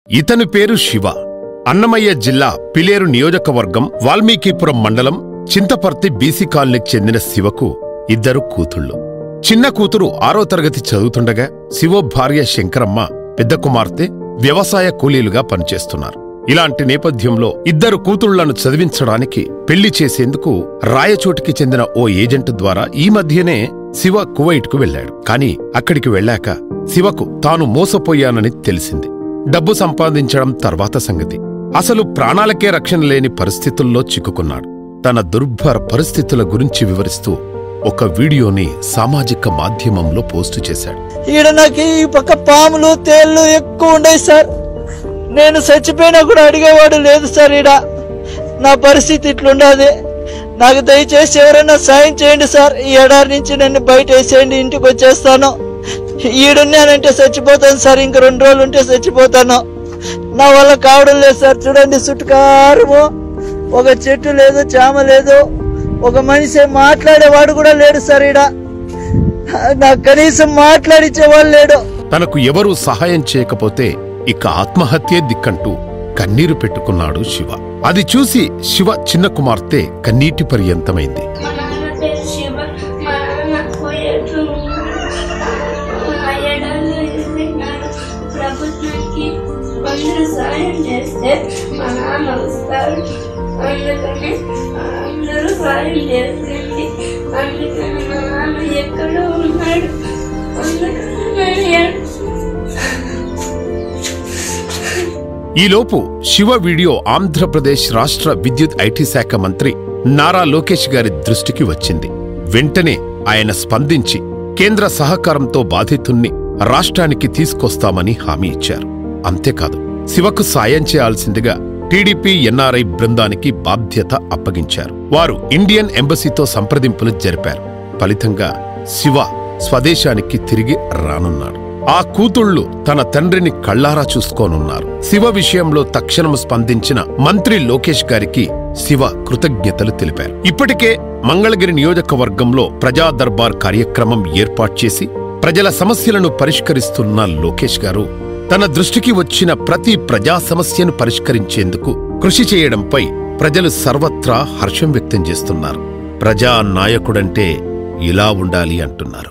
ఇతని పేరు శివ. అన్నమయ్య జిల్లా పిలేరు నియోజకవర్గం వాల్మీకిపురం మండలం చింతపర్తి బీసీ కాలనీకి చెందిన శివకు ఇద్దరు కూతుళ్లు. చిన్న కూతురు 6వ తరగతి చదువుతుండగా శివ భార్య శంకరమ్మ పెద్ద కుమార్తె వ్యవసాయ కూలీలుగా పనిచేస్తున్నారు. ఇలాంటి నేపథ్యంలో ఇద్దరు కూతుళ్లను చదివించడానికి పెళ్లి చేసేందుకు రాయచోటికి చెందిన ఓ ఏజెంట్ ద్వారా ఈ మధ్యనే శివ కువైట్కు వెళ్లాడు. కాని అక్కడికి వెళ్ళాక శివకు తాను మోసపోయానని తెలిసింది. డబ్బు సంపాదించడం తర్వాత సంగతి. అసలు ప్రాణాలకే రక్షణ లేని పరిస్థితుల్లో చిక్కుకున్నాడు. తన దుర్భర పరిస్థితుల గురించి వివరిస్తూ ఒక వీడియోని సామాజిక మాధ్యమంలో పోస్టు చేశాడు. ఈడ నాకు ఈ పక్క పాములు తేళ్లు ఎక్కువ ఉండేవి సార్. నేను చచ్చిపోయినా కూడా అడిగేవాడు లేదు సార్. ఈడ నా పరిస్థితి ఇట్లుండదు. నాకు దయచేసి ఎవరైనా సాయం చేయండి సార్. ఈ ఎడారి నుంచి నన్ను బయట వేసేయండి, ఇంటికి వచ్చేస్తాను. ఈడున్నానంటే చచ్చిపోతాను సార్. ఇంక 2 రోజులు ఉంటే చచ్చిపోతాను. నా వల్ల కావడం లేదు సార్. చూడండి, చుట్టుకారము ఒక చెట్టు లేదు, చామ లేదు, ఒక మనిషి మాట్లాడేవాడు కూడా లేడు సార్. ఈడ నాకు కనీసం మాట్లాడిచ్చేవాడు లేడు. తనకు ఎవరూ సహాయం చేయకపోతే ఇక ఆత్మహత్యే దిక్కంటూ కన్నీరు పెట్టుకున్నాడు శివ. అది చూసి శివ చిన్న కుమార్తె కన్నీటి పర్యంతమైంది. సాయం చేస్తే మా నాన్న వస్తారు. అందుకని అందరూ సాయం చేస్తుంది. అందుకని మా నాన్న ఎక్కడో ఉన్నాడు. ఈలోపు శివ వీడియో ఆంధ్రప్రదేశ్ రాష్ట్ర విద్యుత్ ఐటీ శాఖ మంత్రి నారా లోకేష్ గారి దృష్టికి వచ్చింది. వెంటనే ఆయన స్పందించి కేంద్ర సహకారంతో బాధితుణ్ణి రాష్ట్రానికి తీసుకొస్తామని హామీ ఇచ్చారు. అంతేకాదు, శివకు సాయం చేయాల్సిందిగా టీడీపీ ఎన్ఆర్ఐ బృందానికి బాధ్యత అప్పగించారు. వారు ఇండియన్ ఎంబసీతో సంప్రదింపులు జరిపారు. ఫలితంగా శివ స్వదేశానికి తిరిగి రానున్నాడు. ఆ కూతుళ్లు తన తండ్రిని కళ్లారా చూసుకోనున్నారు. శివ విషయంలో తక్షణం స్పందించిన మంత్రి లోకేష్ గారికి శివ కృతజ్ఞతలు తెలిపారు. ఇప్పటికే మంగళగిరి నియోజకవర్గంలో ప్రజా దర్బార్ కార్యక్రమం ఏర్పాటు చేసి ప్రజల సమస్యలను పరిష్కరిస్తున్న లోకేష్ గారు తన దృష్టికి వచ్చిన ప్రతి ప్రజా సమస్యను పరిష్కరించేందుకు కృషి చేయడంపై ప్రజలు సర్వత్రా హర్షం వ్యక్తం చేస్తున్నారు. ప్రజా నాయకుడంటే ఇలా ఉండాలి అంటున్నారు.